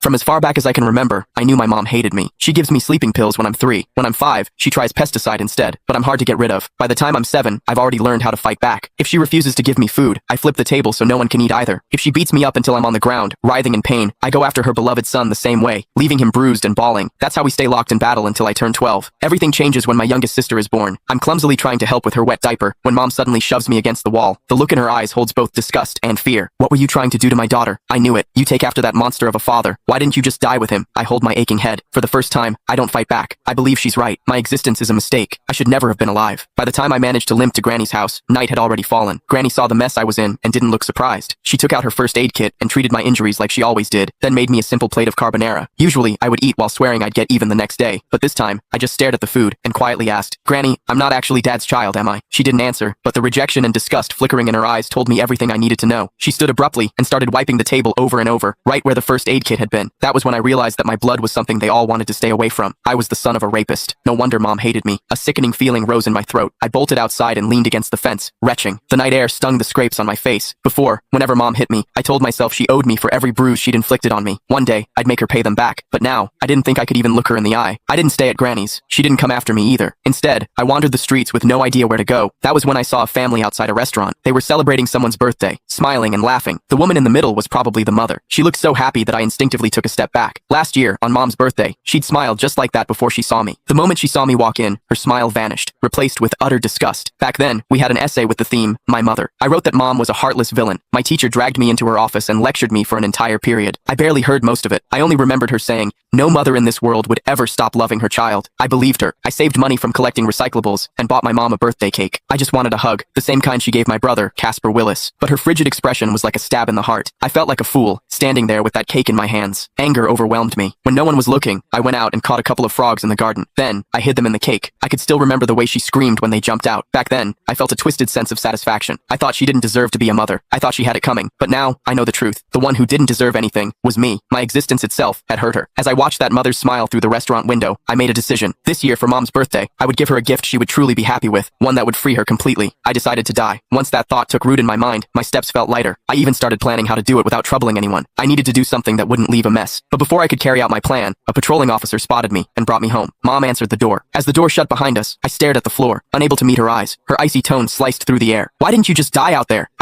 From as far back as I can remember, I knew my mom hated me. She gives me sleeping pills when I'm 3. When I'm 5, she tries pesticide instead, but I'm hard to get rid of. By the time I'm 7, I've already learned how to fight back. If she refuses to give me food, I flip the table so no one can eat either. If she beats me up until I'm on the ground, writhing in pain, I go after her beloved son the same way, leaving him bruised and bawling. That's how we stay locked in battle until I turn 12. Everything changes when my youngest sister is born. I'm clumsily trying to help with her wet diaper when mom suddenly shoves me against the wall. The look in her eyes holds both disgust and fear. What were you trying to do to my daughter? I knew it. You take after that monster of a father. Why didn't you just die with him? I hold my aching head. For the first time, I don't fight back. I believe she's right. My existence is a mistake. I should never have been alive. By the time I managed to limp to Granny's house, night had already fallen. Granny saw the mess I was in and didn't look surprised. She took out her first aid kit and treated my injuries like she always did, then made me a simple plate of carbonara. Usually, I would eat while swearing I'd get even the next day, but this time, I just stared at the food and quietly asked, "Granny, I'm not actually Dad's child, am I?" She didn't answer, but the rejection and disgust flickering in her eyes told me everything I needed to know. She stood abruptly and started wiping the table over and over, right where the first aid kit had been. That was when I realized that my blood was something they all wanted to stay away from. I was the son of a rapist. No wonder Mom hated me. A sickening feeling rose in my throat. I bolted outside and leaned against the fence, retching. The night air stung the scrapes on my face. Before, whenever Mom hit me, I told myself she owed me for every bruise she'd inflicted on me. One day, I'd make her pay them back. But now, I didn't think I could even look her in the eye. I didn't stay at Granny's. She didn't come after me either. Instead, I wandered the streets with no idea where to go. That was when I saw a family outside a restaurant. They were celebrating someone's birthday, smiling and laughing. The woman in the middle was probably the mother. She looked so happy that I instinctively took a step back. Last year, on Mom's birthday, she'd smiled just like that before she saw me. The moment she saw me walk in, her smile vanished, replaced with utter disgust. Back then, we had an essay with the theme, My Mother. I wrote that Mom was a heartless villain. My teacher dragged me into her office and lectured me for an entire period. I barely heard most of it. I only remembered her saying, "No mother in this world would ever stop loving her child." I believed her. I saved money from collecting recyclables and bought my mom a birthday cake. I just wanted a hug, the same kind she gave my brother, Casper Willis. But her frigid expression was like a stab in the heart. I felt like a fool, standing there with that cake in my hands. Anger overwhelmed me. When no one was looking, I went out and caught a couple of frogs in the garden. Then, I hid them in the cake. I could still remember the way she screamed when they jumped out. Back then, I felt a twisted sense of satisfaction. I thought she didn't deserve to be a mother. I thought she had it coming. But now, I know the truth. The one who didn't deserve anything was me. My existence itself had hurt her. As I watched that mother's smile through the restaurant window, I made a decision. This year, for Mom's birthday, I would give her a gift she would truly be happy with, one that would free her completely. I decided to die. Once that thought took root in my mind, my steps felt lighter. I even started planning how to do it without troubling anyone. I needed to do something that wouldn't leave a mess. But before I could carry out my plan, a patrolling officer spotted me and brought me home. Mom answered the door. As the door shut behind us, I stared at the floor, unable to meet her eyes. Her icy tone sliced through the air. "Why didn't you just die out there?"